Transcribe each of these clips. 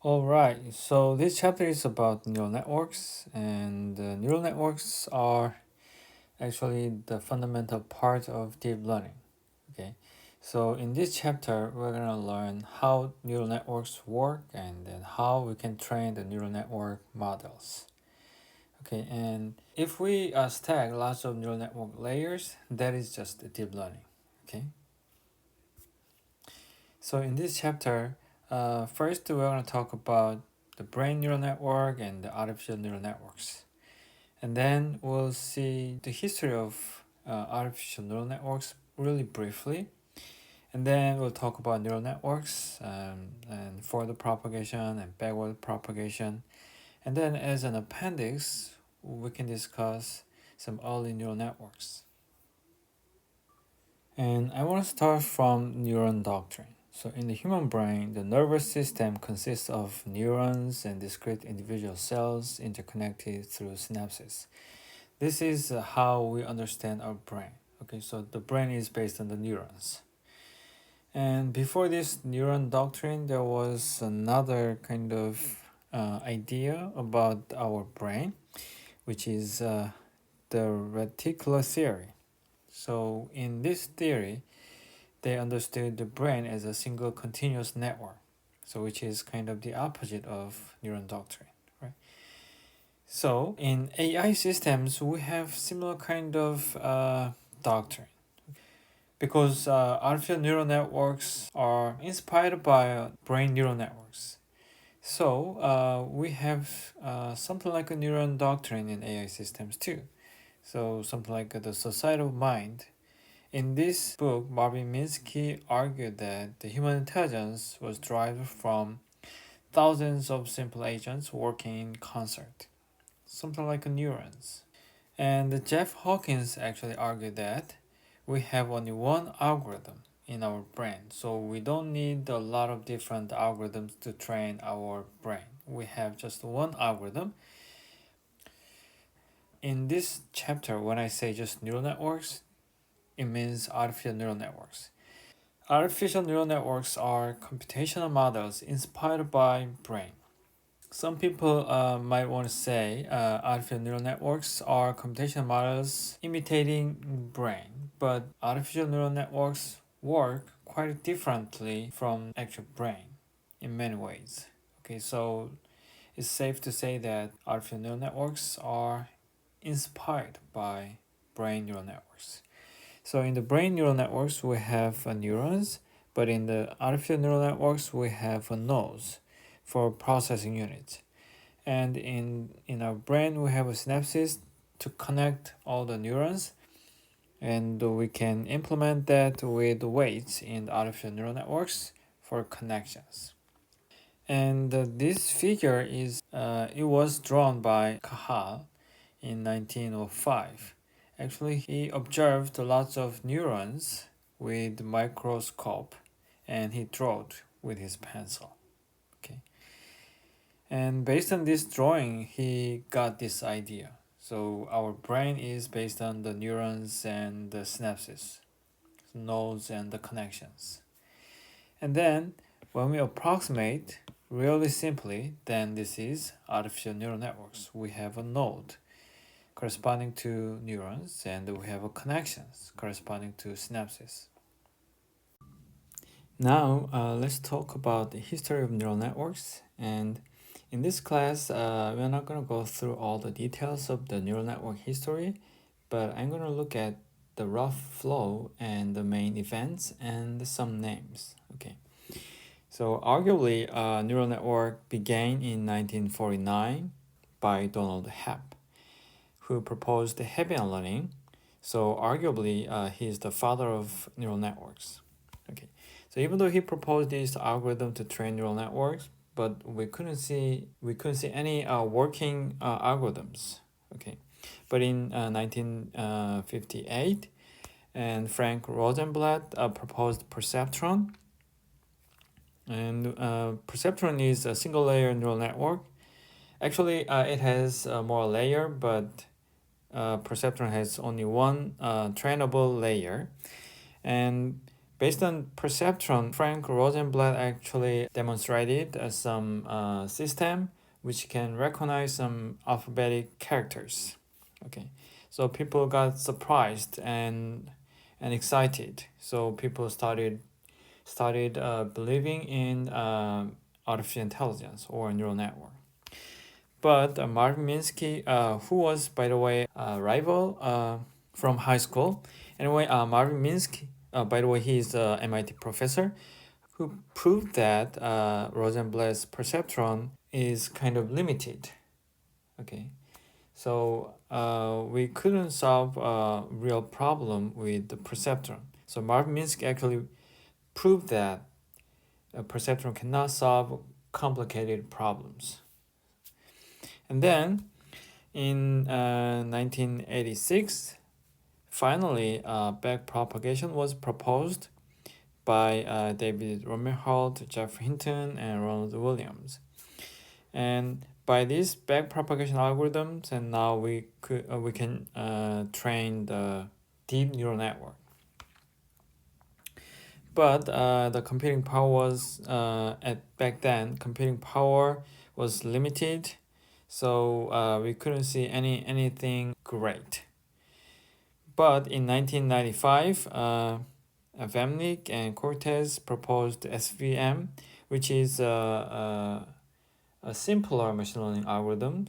All right, so this chapter is about neural networks, and neural networks are actually the fundamental part of deep learning. Okay, so in this chapter, we're gonna learn how neural networks work and then how we can train the neural network models. Okay, and if we stack lots of neural network layers, that is just deep learning. Okay, so in this chapter, first we're gonna talk about the brain neural network and the artificial neural networks. And then we'll see the history of artificial neural networks really briefly. And then we'll talk about neural networks and forward propagation and backward propagation. And then as an appendix, we can discuss some early neural networks. And I want to start from neuron doctrine. So, in the human brain, the nervous system consists of neurons and discrete individual cells interconnected through synapses. This is how we understand our brain. Okay, so the brain is based on the neurons. And before this neuron doctrine, there was another kind of idea about our brain, which is the reticular theory. So, in this theory, they understood the brain as a single continuous network, so which is kind of the opposite of neuron doctrine, right? So in AI systems, we have similar kind of doctrine because artificial neural networks are inspired by brain neural networks. So we have something like a neuron doctrine in AI systems too. So something like the societal mind. In this book, Marvin Minsky argued that the human intelligence was derived from thousands of simple agents working in concert, something like neurons. And Jeff Hawkins actually argued that we have only one algorithm in our brain, so we don't need a lot of different algorithms to train our brain. We have just one algorithm. In this chapter, when I say just neural networks, it means artificial neural networks. Artificial neural networks are computational models inspired by brain. Some people might want to say artificial neural networks are computational models imitating brain, but artificial neural networks work quite differently from actual brain in many ways. Okay, so it's safe to say that artificial neural networks are inspired by brain neural networks. So in the brain neural networks, we have neurons, but in the artificial neural networks, we have nodes for processing units. And in our brain, we have a synapses to connect all the neurons, and we can implement that with weights in the artificial neural networks for connections. And this figure it was drawn by Cahal in 1905. Actually, he observed lots of neurons with microscope and he drew with his pencil. Okay. And based on this drawing, he got this idea. So our brain is based on the neurons and the synapses, nodes and the connections. And then when we approximate really simply, then this is artificial neural networks. We have a node corresponding to neurons and we have a connections corresponding to synapses. Now let's talk about the history of neural networks. And in this class, we're not going to go through all the details of the neural network history, but I'm going to look at the rough flow and the main events and some names. Okay. So arguably, neural network began in 1949 by Donald Hebb, who proposed Hebbian learning. So arguably, he's the father of neural networks. Okay, so even though he proposed this algorithm to train neural networks, but we couldn't see any working algorithms. Okay, but in 1958, and Frank Rosenblatt proposed perceptron, and perceptron is a single layer neural network. Actually, it has more layer, but perceptron has only one trainable layer, and Based on perceptron, Frank Rosenblatt actually demonstrated some system which can recognize some alphabetic characters. Okay, so people got surprised and excited. So people started believing in artificial intelligence or neural network. But Marvin Minsky, who was, by the way, a rival from high school. Anyway, Marvin Minsky, by the way, he's an MIT professor who proved that Rosenblatt's perceptron is kind of limited. Okay, so we couldn't solve a real problem with the perceptron. So Marvin Minsky actually proved that a perceptron cannot solve complicated problems. And then in 1986, finally, backpropagation was proposed by David Romerhalt, Jeff Hinton, and Ronald Williams. And by these backpropagation algorithms, and now we can train the deep neural network. But the computing power was back then computing power was limited, so we couldn't see anything great. But in 1995, Vemnick and Cortez proposed SVM, which is a simpler machine learning algorithm.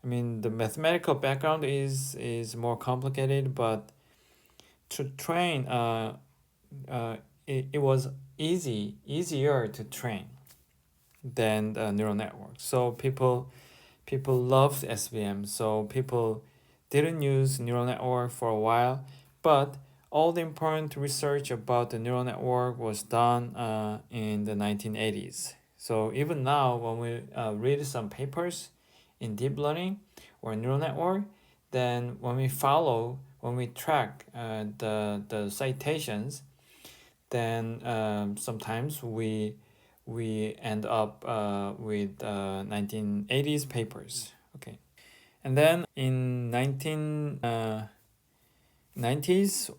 I mean, the mathematical background is more complicated, but to train, it was easier to train than the neural network. So people loved SVM. So people didn't use neural network for a while, but all the important research about the neural network was done in the 1980s. So even now, when we read some papers in deep learning or neural network, then when we track the citations, then sometimes we end up with 1980s papers. Okay, and then in 1990s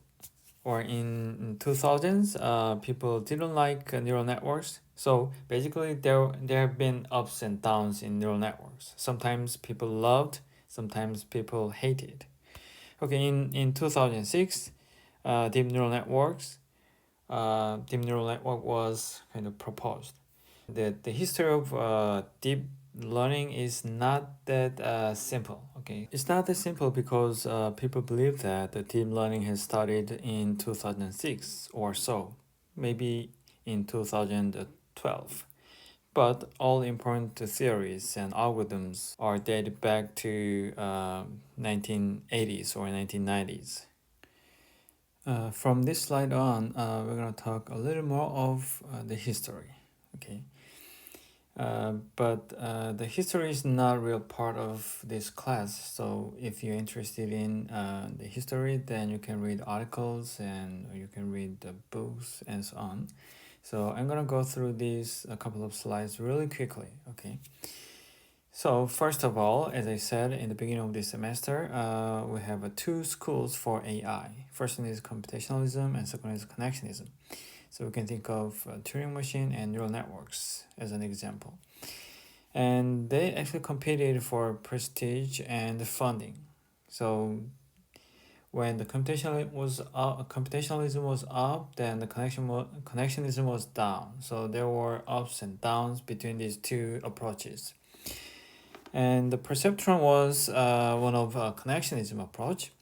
or in 2000s, people didn't like neural networks. So basically, there have been ups and downs in neural networks. Sometimes people loved, sometimes people hated. Okay, in 2006, deep neural network was kind of proposed. The history of deep learning is not that simple. Okay, it's not that simple because people believe that the deep learning has started in 2006 or so, maybe in 2012. But all important theories and algorithms are dated back to 1980s or 1990s. From this slide on, we're going to talk a little more of the history. Okay, but the history is not a real part of this class. So if you're interested in the history, then you can read articles and you can read the books and so on. So I'm gonna go through these a couple of slides really quickly. Okay. So first of all, as I said in the beginning of this semester, we have two schools for AI. First one is computationalism and second is connectionism. So we can think of Turing machine and neural networks as an example. And they actually competed for prestige and funding. So when the computationalism was up, then the connectionism was down. So there were ups and downs between these two approaches. And the perceptron was one of connectionism approach.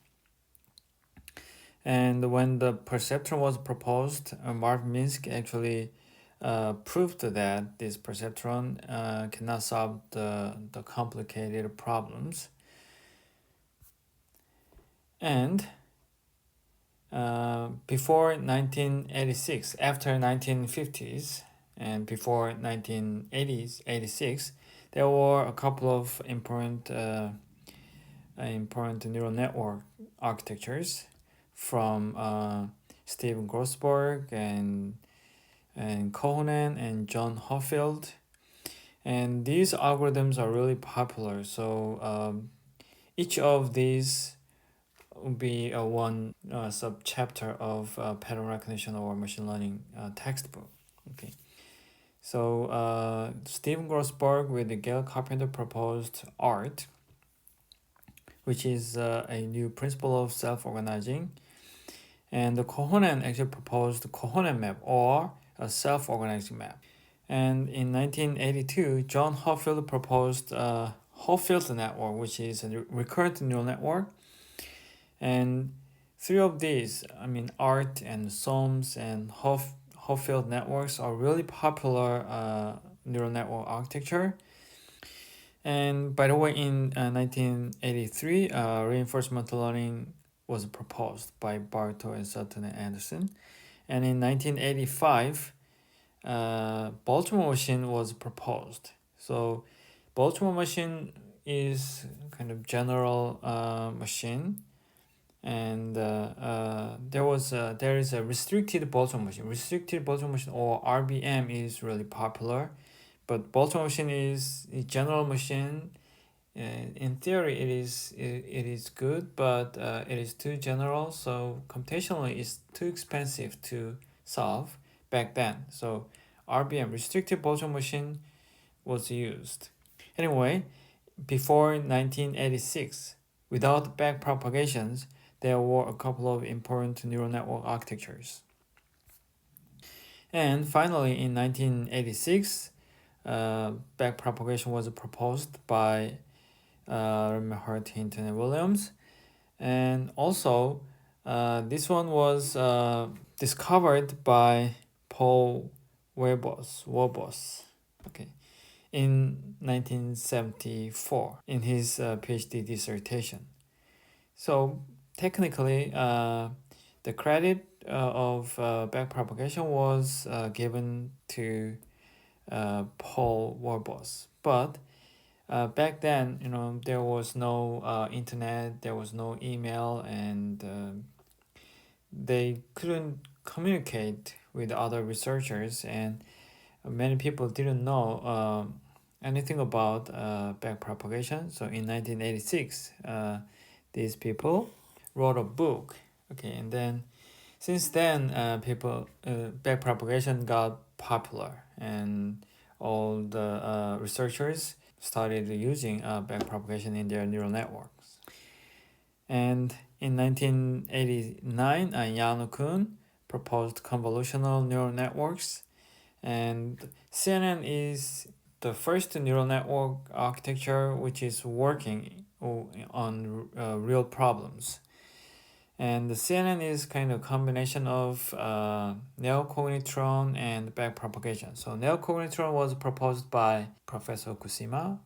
And when the perceptron was proposed, Mark Minsky actually proved that this perceptron cannot solve the complicated problems. And before 1986, after 1950s, and before 1980s, 86, there were a couple of important neural network architectures from Steve Grossberg and Cohen and John Hoffield. And these algorithms are really popular. So each of these would be one sub-chapter of pattern recognition or machine learning textbook. Okay. So Stephen Grossberg with Gail Carpenter proposed ART, which is a new principle of self-organizing. And the Kohonen actually proposed the Kohonen map or a self-organizing map. And in 1982, John Hopfield proposed Hopfield network, which is a recurrent neural network. And three of these, I mean, ART and SOMS and Hopfield networks are really popular neural network architecture. And by the way, in 1983, reinforcement learning was proposed by Bartow and Sutton and Anderson. And in 1985, Baltimore machine was proposed. So Baltimore machine is kind of general machine, and there is a restricted Baltimore machine. Restricted Baltimore machine or RBM is really popular, but Baltimore machine is a general machine. In theory, it is good, but it is too general. So computationally, it's too expensive to solve back then. So RBM, restricted Baltimore machine, was used. Anyway, before 1986, without backpropagations, there were a couple of important neural network architectures. And finally, in 1986, backpropagation was proposed by Hart, Hinton, and Williams. And also, this one was discovered by Paul Webos, okay, in 1974 in his PhD dissertation. So technically, the credit of backpropagation was given to Paul Webos, but back then, there was no internet, there was no email, and they couldn't communicate with other researchers, and many people didn't know anything about backpropagation. So in 1986, these people wrote a book. Okay, and then since then, backpropagation got popular, and all the researchers started using backpropagation in their neural networks. And in 1989, Yano-kun proposed convolutional neural networks, and CNN is the first neural network architecture which is working on real problems. And the CNN is kind of combination of neocognitron and backpropagation. So neocognitron was proposed by Professor Kusima,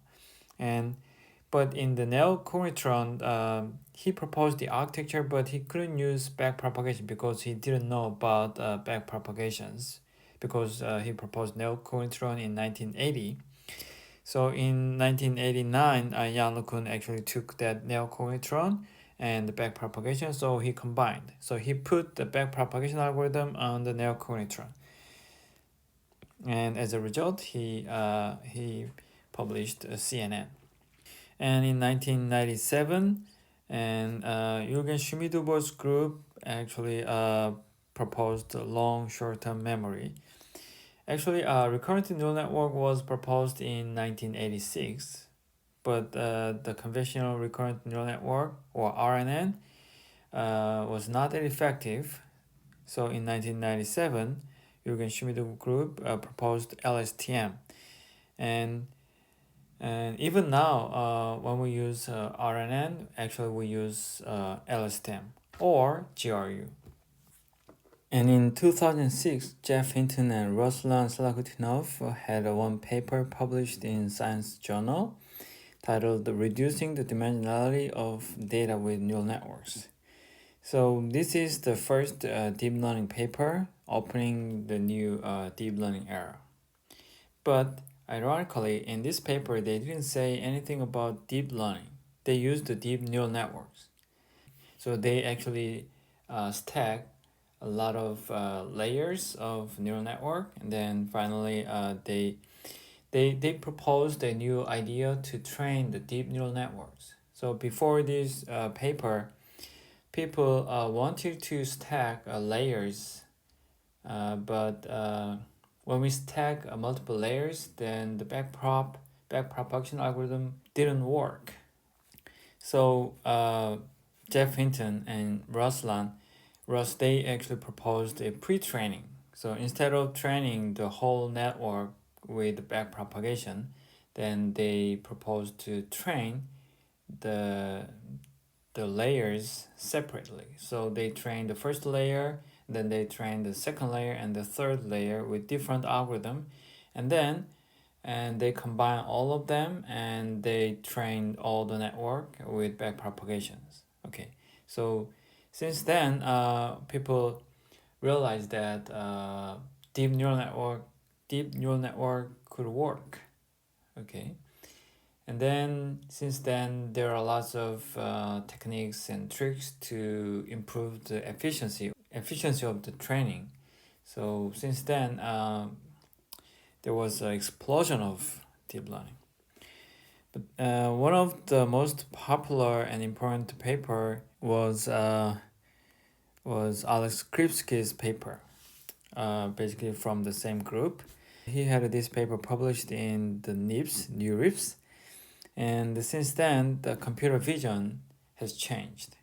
but in the neocognitron, he proposed the architecture, but he couldn't use backpropagation because he didn't know about backpropagations, because he proposed neocognitron in 1980. So in 1989, Yano-kun actually took that neocognitron and the backpropagation, so he combined. So he put the backpropagation algorithm on the neocognitron, and as a result, he published CNN. And in 1997, and Jürgen Schmidhuber's group actually proposed long short-term memory. Actually, recurrent neural network was proposed in 1986, but the conventional recurrent neural network, or RNN, was not that effective. So in 1997, Jürgen Schmidhuber group proposed LSTM. And even now, when we use RNN, actually we use LSTM or GRU. And in 2006, Jeff Hinton and Ruslan Salakutinov had one paper published in Science Journal titled Reducing the Dimensionality of Data with Neural Networks. So this is the first deep learning paper opening the new deep learning era. But ironically, in this paper, they didn't say anything about deep learning. They used the deep neural networks. So they actually stack a lot of layers of neural network, and then finally they proposed a new idea to train the deep neural networks. So before this paper, people wanted to stack layers, but when we stack multiple layers, then the backpropagation algorithm didn't work. So Jeff Hinton and Russ, they actually proposed a pre-training. So instead of training the whole network with backpropagation, then they proposed to train the the layers separately. So they train the first layer, then they train the second layer and the third layer with different algorithm, and then they combine all of them and they train all the network with backpropagations. Okay, so since then, people realized that deep neural network could work. Okay, and then since then there are lots of techniques and tricks to improve the efficiency of the training. So since then, there was an explosion of deep learning. But one of the most popular and important paper was Alex Kripsky's paper, basically from the same group. He had this paper published in the New Rips, and since then the computer vision has changed.